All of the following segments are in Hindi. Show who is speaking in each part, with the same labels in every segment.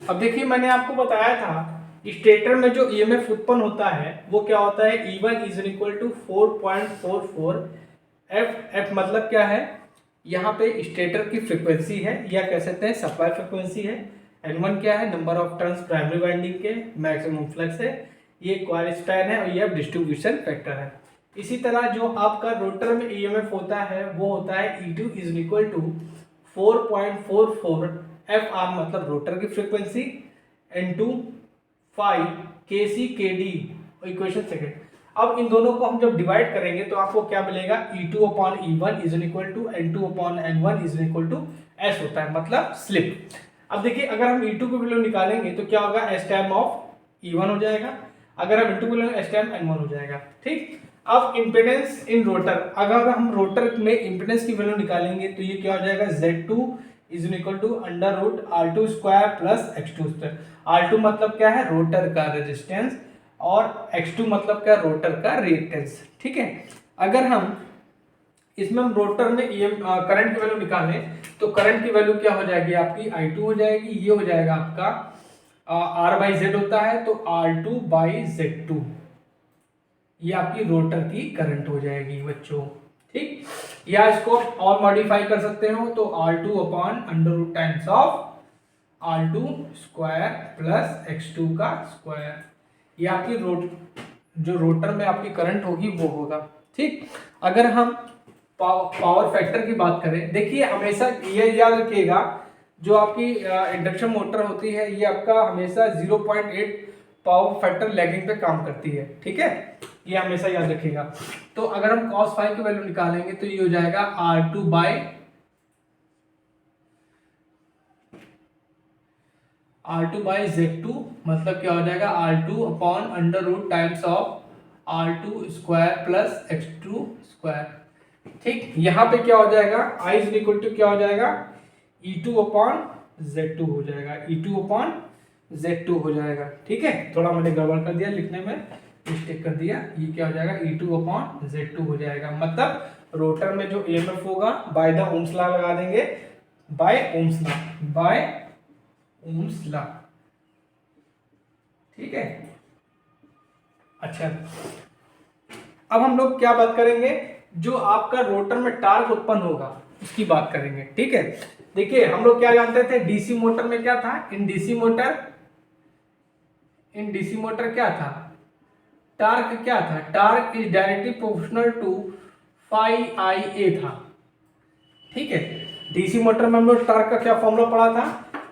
Speaker 1: अब देखिए मैंने आपको बताया था स्टेटर में जो ईएमएफ उत्पन्न होता है वो क्या होता है, E1 is equal to 4.44 F. F मतलब क्या है, यहाँ पे स्टेटर की फ्रीक्वेंसी है या कह सकते हैं सप्लाई फ्रीक्वेंसी है। N1 क्या है, number of turns primary winding के, मैक्सिमम फ्लक्स है, ये कॉइल स्पैन है और ये डिस्ट्रीब्यूशन फैक्टर है। इसी तरह जो आपका रोटर में ईएमएफ होता है वो होता है E2 is equal to 4.44 F R मतलब रोटर की फ्रीक्वेंसी इनटू 5 के सी के डी इक्वेशन सेकेंड। अब इन दोनों को हम जब डिवाइड करेंगे तो आपको क्या मिलेगा, E2 upon E1 is equal to N2 upon N1 is equal to S होता है, मतलब स्लिप। अब देखिए अगर हम E2 की वैल्यू निकालेंगे तो क्या होगा, S टाइम ऑफ E1 हो जाएगा, अगर हम N2 की वैल्यू S टाइम N1 हो जाएगा। ठीक, अब इंपेडेंस इन रोटर, अगर हम रोटर में इंपेडेंस की वैल्यू निकालेंगे तो ये क्या हो जाएगा, Z2 is equal to under root R2 square plus X2 square. R2 मतलब क्या है, रोटर का रेजिस्टेंस, और X2 मतलब क्या, रोटर का रिएक्टेंस। ठीक है, अगर हम इसमें हम रोटर में करंट की वैल्यू निकालें तो करंट की वैल्यू क्या हो जाएगी आपकी, I2 हो जाएगी, ये हो जाएगा आपका R बाई जेड होता है तो R2 बाई Z2, ये आपकी रोटर की करंट हो जाएगी बच्चों। ठीक, या इसको और मॉडिफाई कर सकते हो तो R2 upon under root times of R2 square plus X2 का स्क्वायर, ये आपकी जो रोटर में आपकी करंट होगी वो होगा। ठीक, अगर हम पावर फैक्टर की बात करें, देखिए हमेशा ये याद रखिएगा जो आपकी इंडक्शन मोटर होती है ये आपका हमेशा 0.8 पावर फैक्टर लैगिंग पे काम करती है। ठीक है, ये हमेशा याद रखिएगा। तो अगर हम cos फाइव की वैल्यू निकालेंगे तो ये हो जाएगा R2 बाई Z2, मतलब क्या हो जाएगा R2 upon under root times of R2 square plus X2 square. ठीक, यहाँ पे क्या हो जाएगा, I इज इक्वल टू क्या हो जाएगा, E2 अपॉन Z2 हो जाएगा, E2 अपॉन Z2 हो जाएगा। ठीक है, थोड़ा मैंने गड़बड़ कर दिया लिखने में, मिस्टेक कर दिया, ये क्या हो जाएगा E2 अपॉन Z2 हो जाएगा। मतलब रोटर में जो EMF होगा बाय द ओम्स लॉ लगा देंगे, by Ohm's law, by Ohm's law. ठीक है, अच्छा अब हम लोग क्या बात करेंगे, जो आपका रोटर में टार्क उत्पन्न होगा उसकी बात करेंगे। ठीक है, देखिए हम लोग क्या जानते थे, डीसी मोटर में क्या था, इन डीसी मोटर क्या था, टार्क क्या था, torque is directly proportional to phi I A था। ठीक है, डीसी मोटर में हम लोग टार्क का क्या फॉर्मूला पढ़ा था,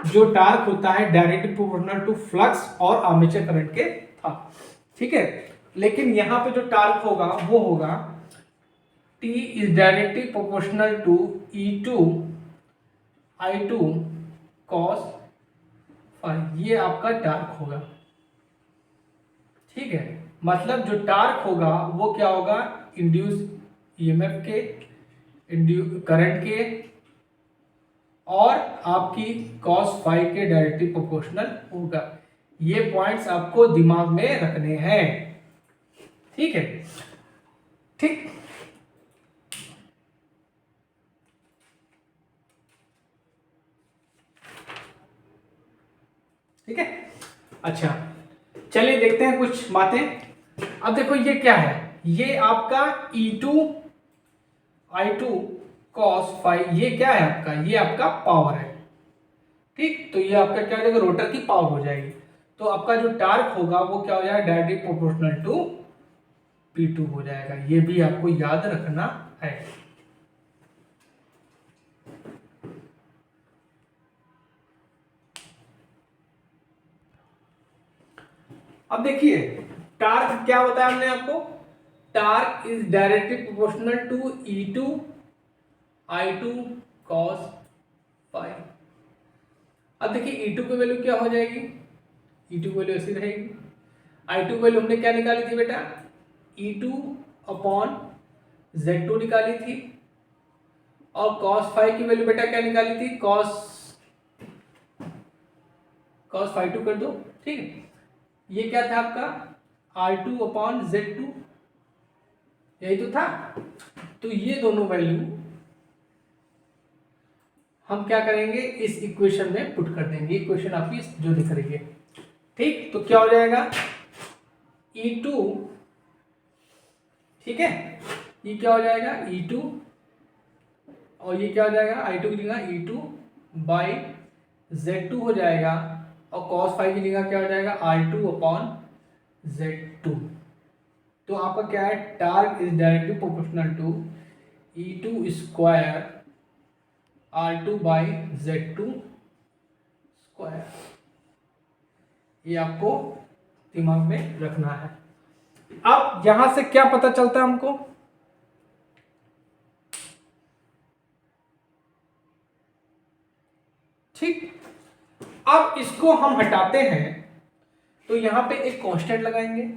Speaker 1: जो टार्क होता है डायरेक्टली प्रोपोर्शनल टू फ्लक्स और आर्मेचर करंट के था। ठीक है, लेकिन यहां पे जो टार्क होगा वो होगा T is directly proportional to E2 I2 cos five, ये आपका टार्क होगा। ठीक है, मतलब जो टार्क होगा वो क्या होगा, इंड्यूस ईएमएफ के, करंट के और आपकी cos फाइव के डायरेक्टली प्रोपोर्शनल होगा। ये पॉइंट्स आपको दिमाग में रखने हैं। ठीक है, ठीक, ठीक है, अच्छा चलिए देखते हैं कुछ बातें। अब देखो ये क्या है, ये आपका E2 I2 cos फाइव, ये क्या है आपका, ये आपका पावर है। ठीक, तो ये आपका क्या हो जाएगा, रोटर की पावर हो जाएगी। तो आपका जो टार्क होगा वो क्या हो जाएगा, डायरेक्टली प्रोपोर्शनल टू P2 हो जाएगा। ये भी आपको याद रखना है। अब देखिए टार्क क्या होता है, हमने आपको, torque is directly proportional to E2 I2 cos five. अब देखिए E2 की वैल्यू क्या हो जाएगी, E2 की वैल्यू ऐसी रहेगी, I2 की वैल्यू हमने क्या निकाली थी बेटा, E2 अपॉन Z2 निकाली थी, और cos फाइव की वैल्यू बेटा क्या निकाली थी, cos फाइव टू कर दो। ठीक है, ये क्या था आपका R2 अपॉन Z2, यही तो था। तो ये दोनों वैल्यू हम क्या करेंगे, इस इक्वेशन में पुट कर देंगे, इक्वेशन आपकी जो लिख रही है। ठीक, तो क्या हो जाएगा E2, ठीक है, ये क्या हो जाएगा E2, और ये क्या हो जाएगा I2 की जगह E2 बाई Z2 हो जाएगा, और cos फाई की जगह क्या हो जाएगा R2 अपॉन Z2। तो आपका क्या है, torque is directly proportional to E2 square R2 by Z2 square. ये आपको दिमाग में रखना है। अब यहां से क्या पता चलता है हमको, ठीक, अब इसको हम हटाते हैं तो यहां पे एक कांस्टेंट लगाएंगे,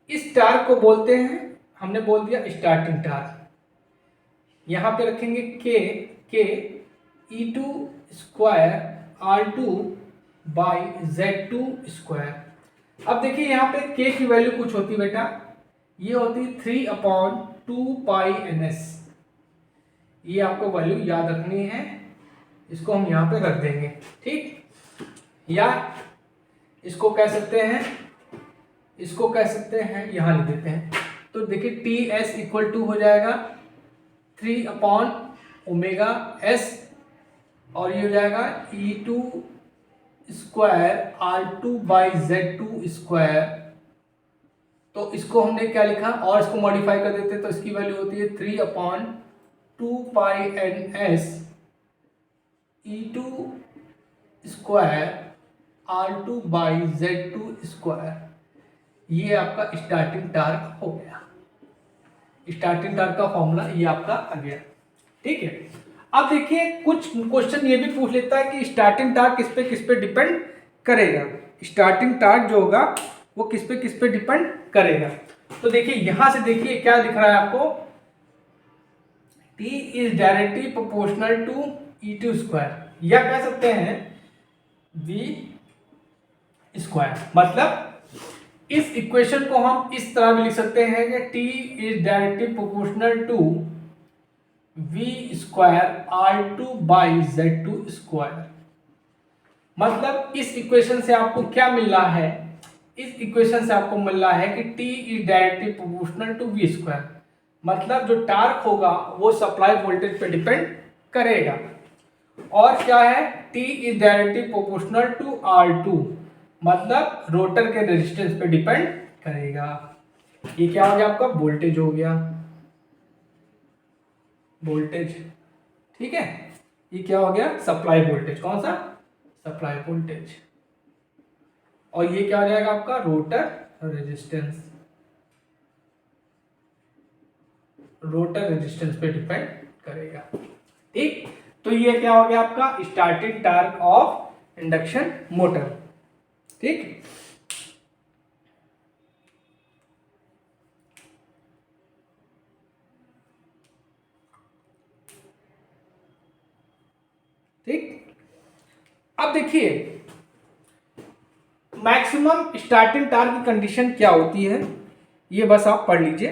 Speaker 1: इस टार्क को बोलते हैं, हमने बोल दिया स्टार्टिंग टार्क, यहां पे रखेंगे के E2 square R2 by Z2 square. अब देखिए यहाँ पे के की वैल्यू कुछ होती है बेटा, ये होती 3/2π/ns, ये आपको वैल्यू याद रखनी है, इसको हम यहाँ पे रख देंगे, ठीक, या इसको कह सकते हैं, इसको कह सकते हैं, यहाँ लिख देते हैं। तो देखिए TS इक्वल टू हो जाएगा 3/ωs, और ये हो जाएगा E2 square R2 by Z2 square. तो इसको हमने क्या लिखा, और इसको मॉडिफाई कर देते तो इसकी वैल्यू होती है 3/2π/ns E2 square R2 by Z2 square. ये आपका स्टार्टिंग टार्क हो गया, स्टार्टिंग टार्क का फॉर्मूला ये आपका आ गया, ठीक है। अब देखिए कुछ क्वेश्चन ये भी पूछ लेता है कि स्टार्टिंग टार्क किस पे डिपेंड करेगा, स्टार्टिंग टार्क जो होगा वो किस पे डिपेंड करेगा। तो देखिए यहां से देखिए क्या दिख रहा है आपको, T is directly proportional to E2 square, या कह सकते हैं V स्क्वायर। मतलब इस इक्वेशन को हम इस तरह भी लिख सकते हैं कि T is directly proportional to V square R2 by Z2 square. मतलब इस इक्वेशन से आपको क्या मिल रहा है, इस इक्वेशन से आपको मिल रहा है कि T is directly proportional to V square, मतलब जो टार्क होगा वो सप्लाई वोल्टेज पे डिपेंड करेगा, और क्या है T is directly proportional to R2, मतलब रोटर के रेजिस्टेंस पे डिपेंड करेगा। ये क्या हो गया आपका वोल्टेज हो गया, वोल्टेज, ठीक है। ये क्या हो गया सप्लाई वोल्टेज, कौन सा सप्लाई वोल्टेज, और ये क्या हो जाएगा आपका रोटर रेजिस्टेंस, रोटर रेजिस्टेंस पे डिपेंड करेगा, ठीक। तो ये क्या हो गया आपका starting torque of induction motor, ठीक। ठीक, अब देखिए मैक्सिमम स्टार्टिंग टार्क की कंडीशन क्या होती है, ये बस आप पढ़ लीजिए,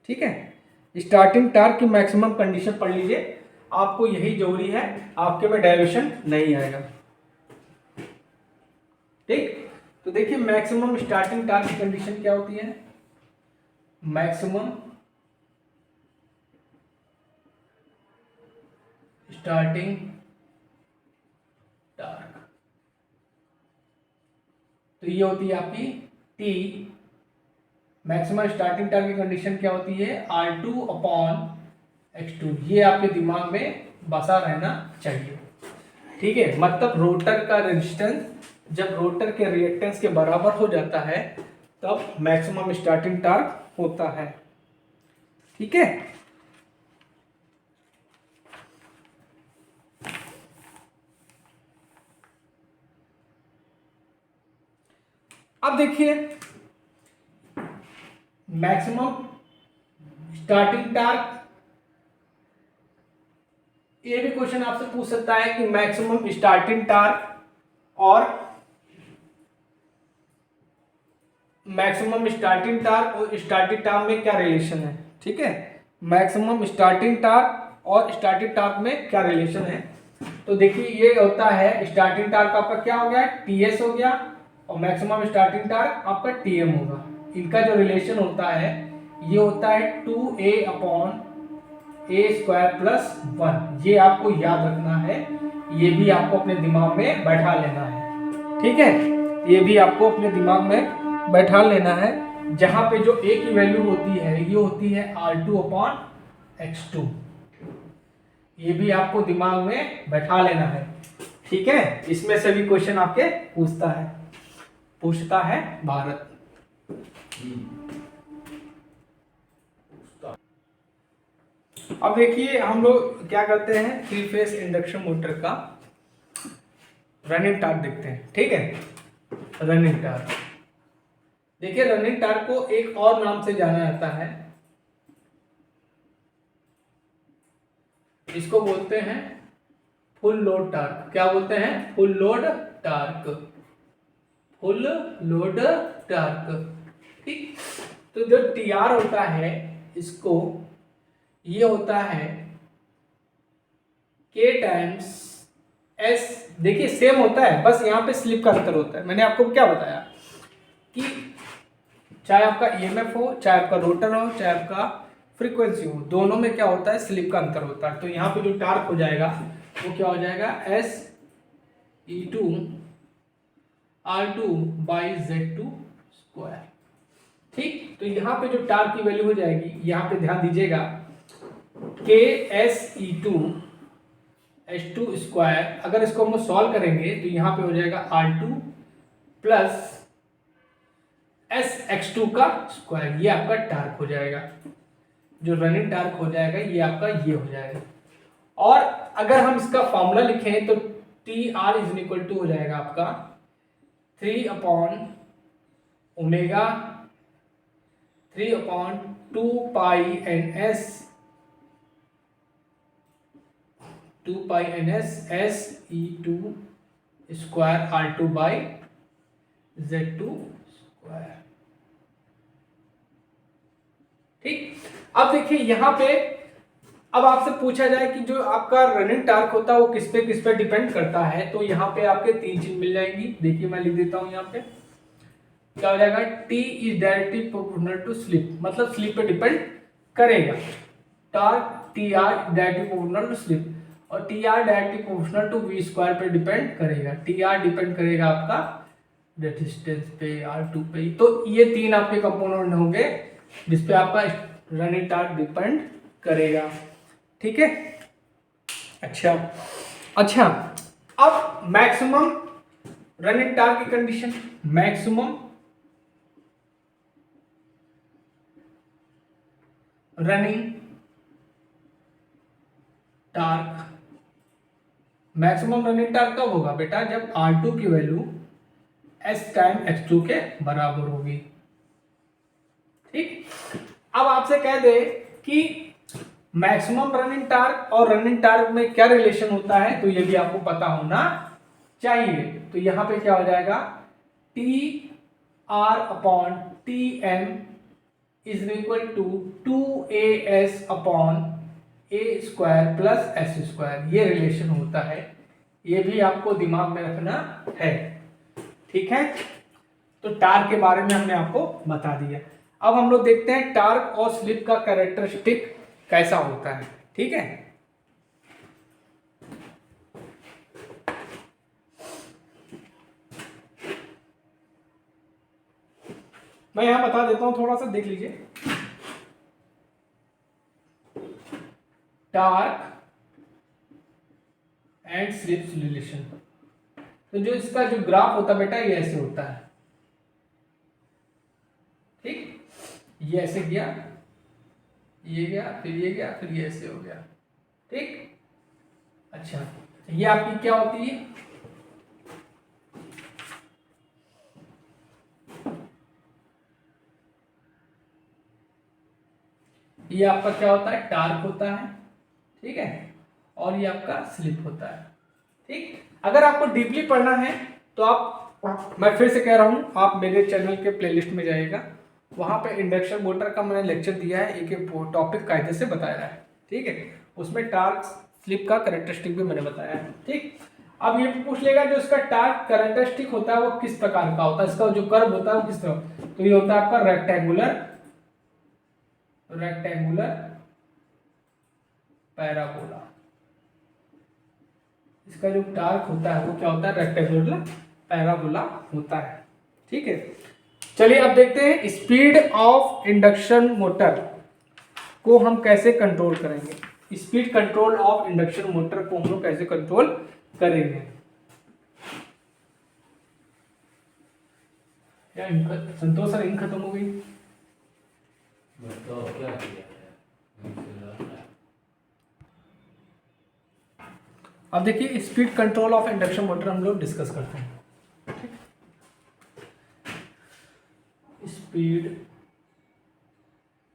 Speaker 1: ठीक है। स्टार्टिंग टार्क की मैक्सिमम कंडीशन पढ़ लीजिए, आपको यही जरूरी है, आपके में डेरिवेशन नहीं आएगा, ठीक। तो देखिए मैक्सिमम स्टार्टिंग टार्क की कंडीशन क्या होती है, मैक्सिमम स्टार्टिंग टार्क, तो ये होती है आपकी T, मैक्सिमम स्टार्टिंग टार्क की कंडीशन क्या होती है R2 अपॉन X2, ये आपके दिमाग में बसा रहना चाहिए, ठीक है। मतलब रोटर का रेजिस्टेंस जब रोटर के रिएक्टेंस के बराबर हो जाता है तब मैक्सिमम स्टार्टिंग टार्क होता है, ठीक है। अब देखिए मैक्सिमम स्टार्टिंग टार्क, ये भी क्वेश्चन आपसे पूछ सकता है कि मैक्सिमम स्टार्टिंग टार्क और मैक्सिमम स्टार्टिंग टार्क और स्टार्टिंग टार्क में क्या रिलेशन है, ठीक है। मैक्सिमम स्टार्टिंग टार्क और स्टार्टिंग टार्क में क्या रिलेशन है। तो देखिए ये होता है स्टार्टिंग टार्क आपका क्या हो गया, टीएस हो गया, और मैक्सिमम स्टार्टिंग टार्क आपका टीएम होगा। इनका जो रिलेशन होता है ये होता है 2a/a² + 1। ये आपको याद रखना है, ये भी आपको अपने दिमाग में बैठा लेना है, ठीक है। ये भी आपको अपने दिमाग में बैठा लेना है। जहां पे जो a की वैल्यू होती है ये होती है R2/x2। ये भी आपको दिमाग में बैठा लेना है, ठीक है। इसमें से भी क्वेश्चन आपके पूछता है भारत। अब देखिए हम लोग क्या करते हैं, 3 फेज इंडक्शन मोटर का रनिंग टार्क देखते हैं, ठीक है। रनिंग टार्क, देखिए रनिंग टार्क को एक और नाम से जाना जाता है, इसको बोलते हैं फुल लोड टार्क। क्या बोलते हैं, full load torque, full load torque, ठीक। तो जो टीआर होता है इसको, ये होता है K टाइम्स S। देखिए सेम होता है, बस यहाँ पे स्लिप का अंतर होता है। मैंने आपको क्या बताया कि चाहे आपका ईएमएफ हो, चाहे आपका रोटर हो, चाहे आपका फ्रीक्वेंसी हो, दोनों में क्या होता है, स्लिप का अंतर होता है। तो यहाँ पे जो टार्क हो जाएगा वो क्या हो जाएगा, S/(E2)R2/Z2², ठीक। तो यहाँ पे जो टार्क की वैल्यू हो जाएगी, यहाँ पे ध्यान दीजिएगा, KS/(E2)H2²। अगर इसको हम सॉल्व करेंगे तो यहाँ पे हो जाएगा R2 + SX2²। ये आपका टार्क हो जाएगा, जो रनिंग टार्क हो जाएगा ये आपका ये हो जाएगा। और अगर हम इसका फॉर्मूला लिखें तो TR = हो जाएगा आपका 3/2πNS SE2²R2/Z2², ठीक। अब देखिए यहाँ पे, अब आपसे पूछा जाए कि जो आपका रनिंग टार्क होता है वो किस पे डिपेंड करता है, तो यहाँ पे आपके 3 चीज मिल जाएंगी। देखिए मैं लिख देता हूँ, यहाँ पे क्या हो जाएगा, T is directly proportional to slip, मतलब स्लिप पे डिपेंड करेगा। Torque TR directly proportional to slip, और TR directly proportional to V² पे डिपेंड करेगा। TR डिपेंड करेगा आपका रेजिस्टेंस पे, R2 पे। तो ये 3 आपके कंपोनेंट होंगे जिसपे आपका रनिंग टार्क डिपेंड करेगा, ठीक है। अच्छा, अब मैक्सिमम रनिंग टार्क की condition, maximum running torque, maximum running torque कब होगा बेटा, जब R2 की वैल्यू S/(x2) के बराबर होगी, ठीक। अब आपसे कह दे कि मैक्सिमम रनिंग टार्क और रनिंग टार्क में क्या रिलेशन होता है, तो ये भी आपको पता होना चाहिए। तो यहां पे क्या हो जाएगा, TR/Tm = 2as/a² + s²। ये रिलेशन होता है, ये भी आपको दिमाग में रखना है, ठीक है। तो टार्क के बारे में हमने आपको बता दिया। अब हम लोग देखते हैं टार्क और स्लिप का कैरेक्टरिस्टिक कैसा होता है, ठीक है। मैं यहां बता देता हूं, थोड़ा सा देख लीजिए। टार्क एंड स्लिप रिलेशन, तो जो इसका जो ग्राफ होता है बेटा ये ऐसे होता है, ठीक। ये ऐसे गया, ये गया, फिर ये गया, फिर ये ऐसे हो गया, ठीक। अच्छा, ये आपकी क्या होती है, ये आपका क्या होता है, टार्क होता है, ठीक है। और ये आपका स्लिप होता है, ठीक। अगर आपको डीपली पढ़ना है तो आप, मैं फिर से कह रहा हूं, आप मेरे चैनल के प्लेलिस्ट में जाइएगा, वहां पे इंडक्शन मोटर का मैंने लेक्चर दिया है, एक एक टॉपिक कायदे से बताया है, ठीक है। उसमें टार्क स्लिप का कैरेक्टरिस्टिक भी मैंने बताया है। ठीक, अब ये पूछ लेगा जो इसका टार्क कैरेक्टरिस्टिक होता है वो किस प्रकार का होता है, इसका जो कर्व होता है वो किस तरह, तो ये होता है आपका रेक्टेंगुलर पैराबोला। इसका जो टार्क होता है वो क्या होता है, रेक्टेंगुलर पैराबोला होता है। ठीक है, चलिए अब देखते हैं स्पीड ऑफ इंडक्शन मोटर को हम कैसे कंट्रोल करेंगे। Speed control of induction motor को हम लोग कैसे कंट्रोल करेंगे। क्या संतोष सर इंक खत्म हो गई?
Speaker 2: तो क्या किया है?
Speaker 1: अब देखिए speed control of induction motor हम लोग डिस्कस करते हैं। स्पीड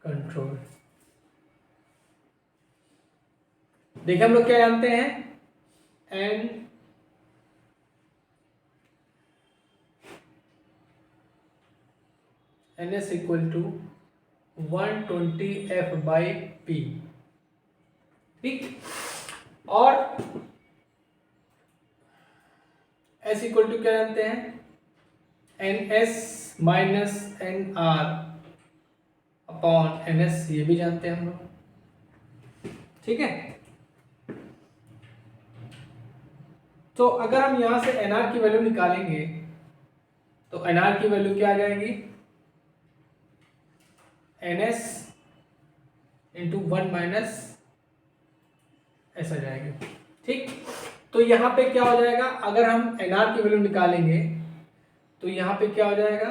Speaker 1: कंट्रोल, देखिए हम लोग क्या जानते हैं, N S equal to 120F/P। ठीक, और S इक्वल टू क्या जानते हैं, NS minus NR upon NS, ये भी जानते हैं हम लोग। ठीक है, तो अगर हम यहां से NR की वैल्यू निकालेंगे तो NR की वैल्यू क्या आ जाएगी, NS इंटू 1 माइनस S आ जाएगी। ठीक, तो यहाँ पे क्या हो जाएगा, अगर हम NR की वैल्यू निकालेंगे तो यहाँ पे क्या हो जाएगा,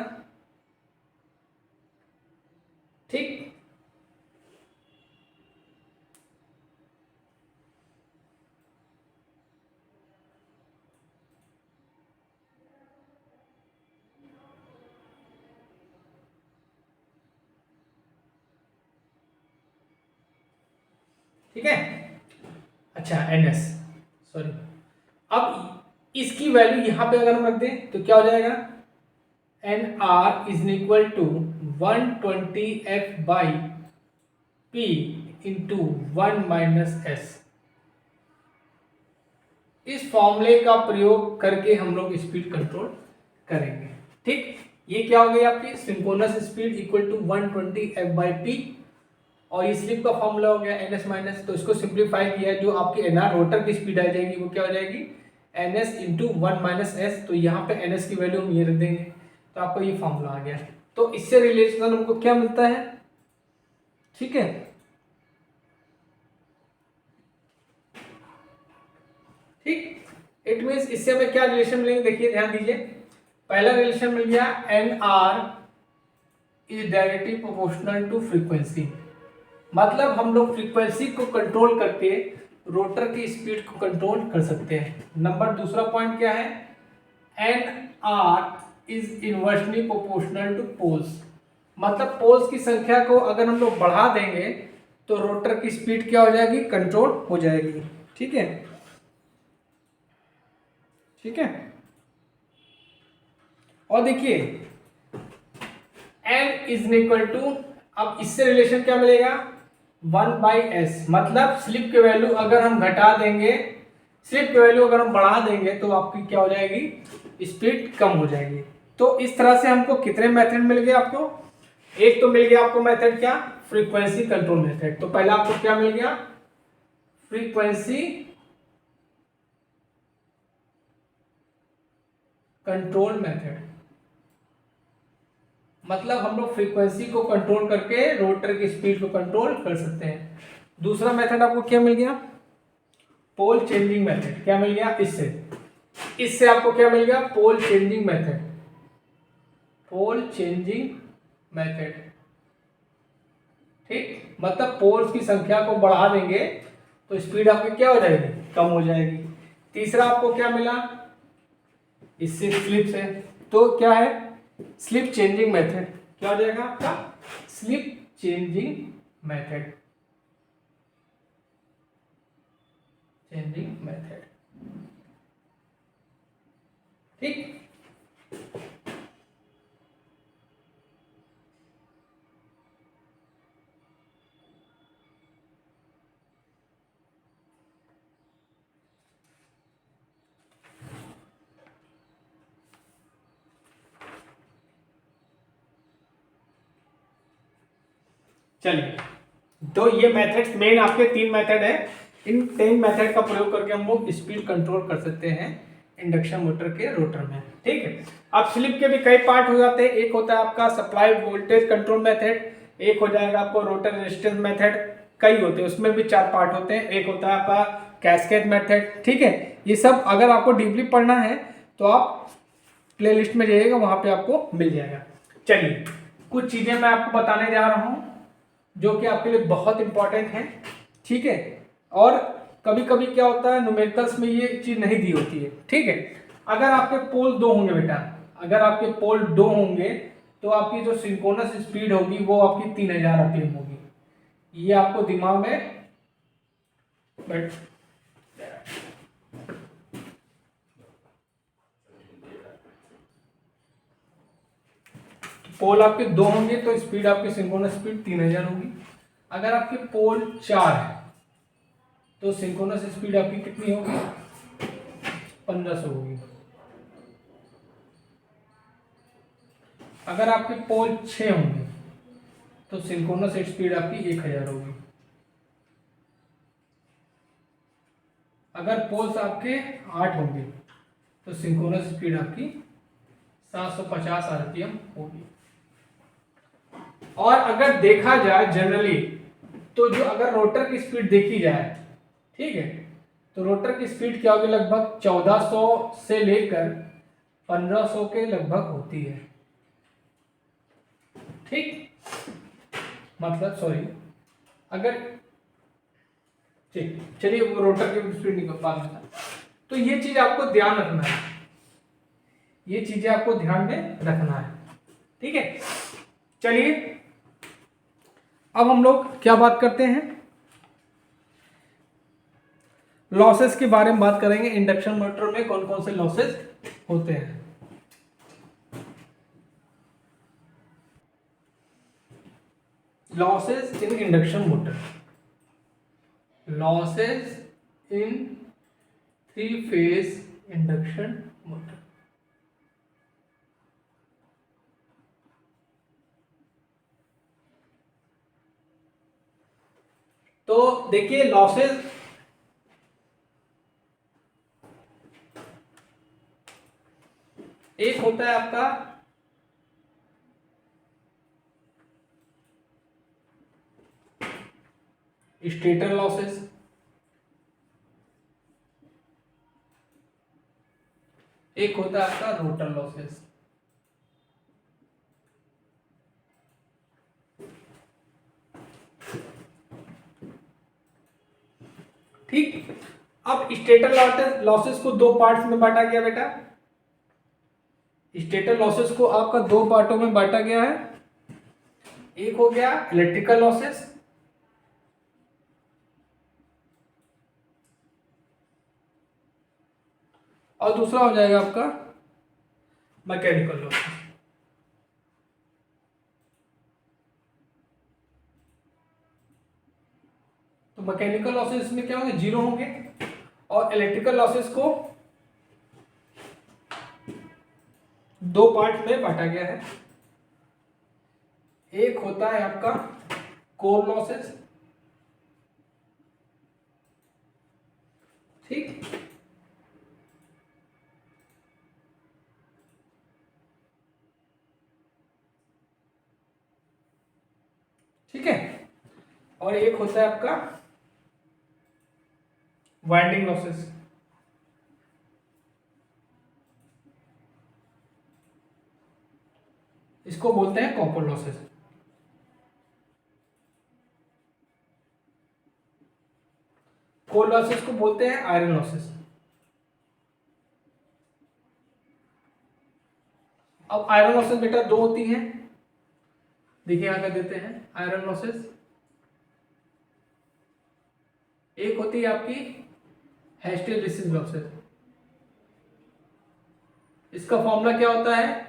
Speaker 1: ठीक, ठीक है। अच्छा NS, सॉरी, अब इसकी वैल्यू यहां पे अगर हम रख दें तो क्या हो जाएगा, NR is equal to 120F/P into 1 minus S। इस फॉर्मूले का प्रयोग करके हम लोग स्पीड कंट्रोल करेंगे। ठीक, ये क्या हो गई आपकी synchronous speed equal to 120F/P, और ये स्लिप का फॉर्मूला हो गया NS माइनस, तो इसको सिंप्लीफाई किया है, जो आपकी NR रोटर की स्पीड आ जाएगी वो क्या हो जाएगी, NS इंटू 1 माइनस S। तो यहाँ पे NS की वैल्यू हम ये रख देंगे, तो आपको ये फॉर्मूला आ गया। तो इससे रिलेशन हमको क्या मिलता है, ठीक है, ठीक, इट मीन्स इससे हमें क्या रिलेशन मिलेंगे, देखिए ध्यान दीजिए। पहला रिलेशन मिल गया NR is directly proportional to frequency, मतलब हम लोग फ्रीक्वेंसी को कंट्रोल करके रोटर की स्पीड को कंट्रोल कर सकते हैं। नंबर दूसरा पॉइंट क्या है, NR is inversely proportional to poles, मतलब पोल्स की संख्या को अगर हम लोग बढ़ा देंगे तो रोटर की स्पीड क्या हो जाएगी, कंट्रोल हो जाएगी। ठीक है, ठीक है, और देखिए N इज इक्वल टू, अब इससे रिलेशन क्या मिलेगा, 1/S, मतलब स्लिप की वैल्यू अगर हम घटा देंगे, स्लिप की वैल्यू अगर हम बढ़ा देंगे तो आपकी क्या हो जाएगी, स्पीड कम हो जाएगी। तो इस तरह से हमको कितने मेथड मिल गए आपको, एक तो मिल गया आपको मेथड क्या, फ्रीक्वेंसी कंट्रोल मेथड। तो पहला आपको क्या मिल गया, फ्रीक्वेंसी कंट्रोल मेथड, मतलब हम लोग फ्रीक्वेंसी को कंट्रोल करके रोटर की स्पीड को कंट्रोल कर सकते हैं। दूसरा मेथड आपको क्या मिल गया, पोल चेंजिंग मेथड। क्या मिल गया, इससे आपको क्या मिल गया, पोल चेंजिंग मेथड, पोल चेंजिंग मेथड। ठीक, मतलब पोल्स की संख्या को बढ़ा देंगे तो स्पीड आपकी क्या हो जाएगी, कम हो जाएगी। तीसरा आपको क्या मिला, इससे स्लिप से, तो क्या है, स्लिप चेंजिंग मेथड। क्या हो जाएगा आपका, slip changing method, changing method. ठीक, चलिए, तो ये मेथड्स मेन आपके 3 मेथड है। इन 3 मेथड का प्रयोग करके हम लोग स्पीड कंट्रोल कर सकते हैं इंडक्शन मोटर के रोटर में। ठीक है, अब स्लिप के भी कई पार्ट हो जाते हैं। एक होता है आपका सप्लाई वोल्टेज कंट्रोल मेथड, एक हो जाएगा आपको रोटर रेजिस्टेंस मेथड, कई होते हैं, उसमें भी 4 पार्ट होते हैं। एक होता है आपका कैस्केड मेथड। ठीक है, ये सब अगर आपको डीपली पढ़ना है तो आप प्लेलिस्ट में जाइएगा, वहां पे आपको मिल जाएगा। चलिए, कुछ चीजें मैं आपको बताने जा रहा हूं जो कि आपके लिए बहुत इंपॉर्टेंट है। ठीक है, और कभी कभी क्या होता है न्यूमेरिकल्स में ये चीज नहीं दी होती है। ठीक है, अगर आपके पोल 2 होंगे बेटा, अगर आपके पोल 2 होंगे तो आपकी जो सिंक्रोनस स्पीड होगी वो आपकी 3000 आरपीएम होगी। ये आपको दिमाग में बैठ, पोल आपके 2 होंगे तो स्पीड आपकी सिंक्रोनस स्पीड 3000 होगी। अगर आपके पोल 4 है तो सिंक्रोनस स्पीड आपकी कितनी होगी? 1500 होगी। अगर आपके पोल 6 होंगे तो सिंक्रोनस स्पीड आपकी 1000 होगी। अगर पोल्स आपके 8 होंगे तो सिंक्रोनस स्पीड आपकी 750 आरपीएम होगी। और अगर देखा जाए जनरली तो जो अगर रोटर की स्पीड देखी जाए, ठीक है, तो रोटर की स्पीड क्या होगी? लगभग 1400 से लेकर 1500 के लगभग होती है। ठीक, मतलब सॉरी, अगर ठीक, चलिए वो रोटर की स्पीड निकल पा रहा। तो ये चीज आपको ध्यान रखना है, ये चीजें आपको ध्यान में रखना है। ठीक है, चलिए अब हम लोग क्या बात करते हैं, लॉसेस के बारे में बात करेंगे। इंडक्शन मोटर में कौन कौन से लॉसेस होते हैं। Losses in induction motor, losses in 3 phase induction motor. तो देखिए लॉसेस एक होता है आपका स्टेटर लॉसेस, एक होता है आपका रोटर लॉसेस। ठीक, अब स्टेटर लॉसेस को 2 पार्ट्स में बांटा गया बेटा। स्टेटर लॉसेस को आपका 2 पार्टों में बांटा गया है। एक हो गया इलेक्ट्रिकल लॉसेस, और दूसरा हो जाएगा आपका मैकेनिकल लॉसेस। तो मैकेनिकल लॉसेस में क्या होंगे? 0 होंगे। और इलेक्ट्रिकल लॉसेस को 2 पार्ट में बांटा गया है। एक होता है आपका कोर लॉसेस, ठीक, ठीक है, और एक होता है आपका वाइंडिंग लॉसेस। इसको बोलते हैं कॉपर लॉसेस। कोर लॉसेस को बोलते हैं आयरन लॉसेस। अब आयरन लॉसेस बेटा 2 होती हैं, देखिए यहां कर देते हैं आयरन लॉसेस। एक होती है आपकी हिस्टैरिसीस लॉसेस। इसका फॉर्मूला क्या होता है?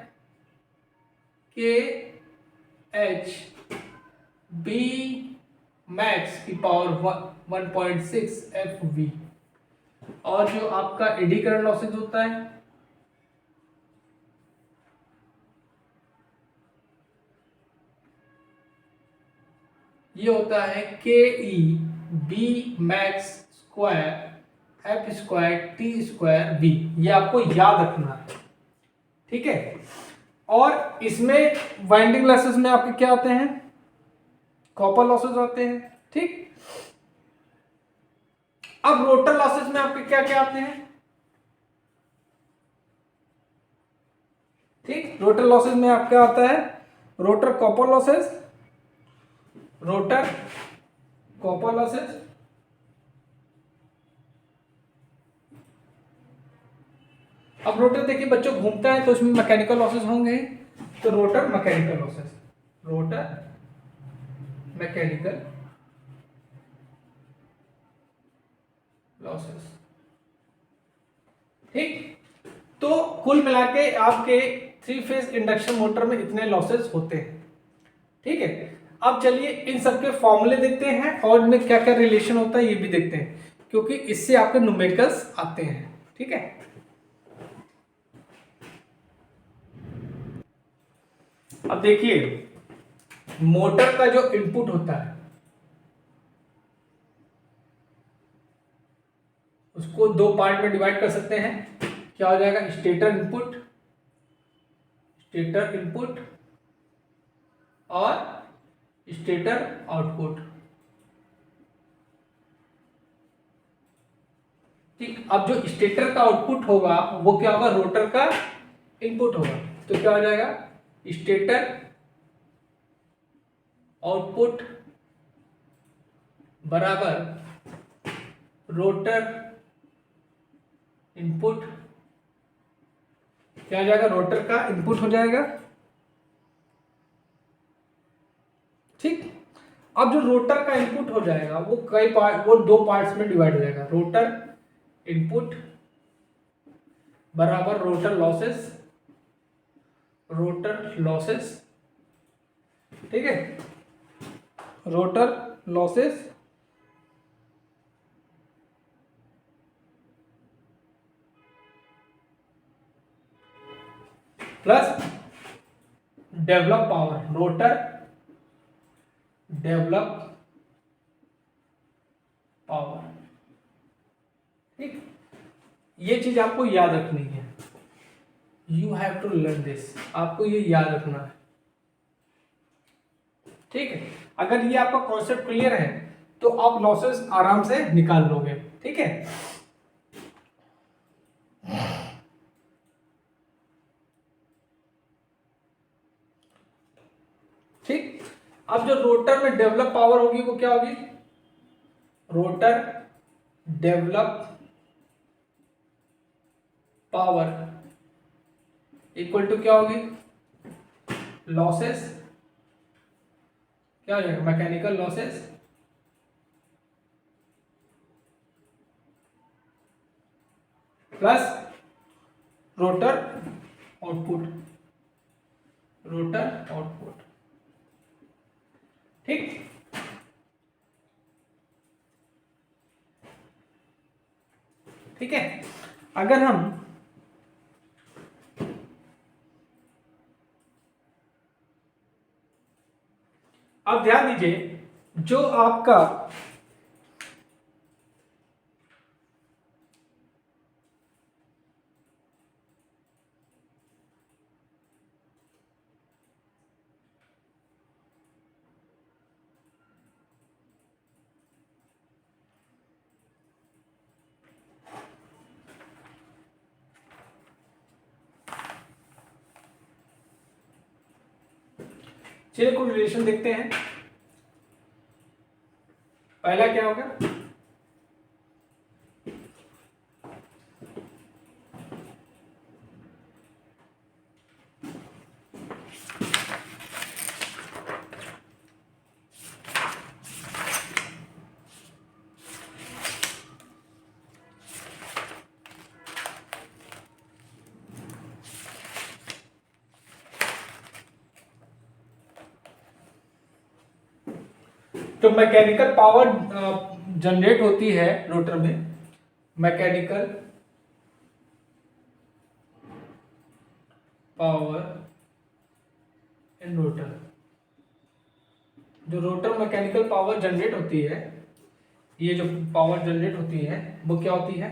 Speaker 1: के एच बी मैक्स की पावर 1.6 एफ वी। और जो आपका एडी करंट लॉसेज होता है ये होता है K E B max square F square T square B. ये आपको याद रखना है, ठीक है। और इसमें वाइंडिंग लॉसेस में आपके क्या आते हैं, कॉपर लॉसेस आते हैं, ठीक। अब रोटर लॉसेस में आपके क्या क्या आते हैं, ठीक। रोटर लॉसेस में आपका आता है rotor copper losses, rotor copper losses, अब रोटर देखिए बच्चों घूमता है तो उसमें मैकेनिकल लॉसेस होंगे ही, तो rotor mechanical losses, rotor mechanical losses, ठीक। तो कुल मिला के आपके 3 फेज इंडक्शन मोटर में इतने लॉसेस होते हैं, ठीक है। अब चलिए इन सबके फॉर्मूले देखते हैं और इनमें क्या क्या रिलेशन होता है ये भी देखते हैं, क्योंकि इससे आपके न्यूमेरिकल्स आते हैं, ठीक है। अब देखिए मोटर का जो इनपुट होता है उसको 2 पार्ट में डिवाइड कर सकते हैं। क्या हो जाएगा, स्टेटर इनपुट, स्टेटर इनपुट और स्टेटर आउटपुट, ठीक। अब जो स्टेटर का आउटपुट होगा वो क्या होगा, रोटर का इनपुट होगा। तो क्या हो जाएगा, स्टेटर आउटपुट बराबर रोटर इनपुट, क्या हो जाएगा, रोटर का इनपुट हो जाएगा, ठीक। अब जो रोटर का इनपुट हो जाएगा वो कई पार्ट, वो 2 पार्ट्स में डिवाइड हो जाएगा। रोटर इनपुट बराबर रोटर लॉसेस, रोटर लॉसेस, ठीक है, rotor losses plus develop power, rotor develop power, ठीक। ये चीज आपको याद रखनी है, you have to learn this, आपको ये याद रखना है, ठीक है। अगर ये आपका कॉन्सेप्ट क्लियर है तो आप लॉसेस आराम से निकाल लोगे, ठीक है। ठीक। अब जो रोटर में डेवलप पावर होगी वो क्या होगी, rotor develop power equal to क्या होगी, लॉसेस, क्या हो जाएगा, mechanical losses plus rotor output, rotor output, ठीक। ठीक है। अगर हम अब ध्यान दीजिए, जो आपका चलिए कुछ रिलेशन देखते हैं। पहला क्या होगा, तो मैकेनिकल पावर जनरेट होती है रोटर में, मैकेनिकल पावर इन रोटर, जो रोटर मैकेनिकल पावर जनरेट होती है, ये जो पावर जनरेट होती है वो क्या होती है,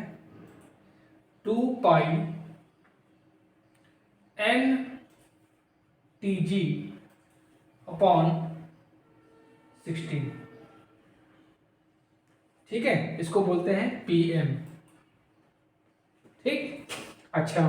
Speaker 1: 2 पाई एन टी जी अपॉन 16। ठीक है, इसको बोलते हैं पीएम। ठीक, अच्छा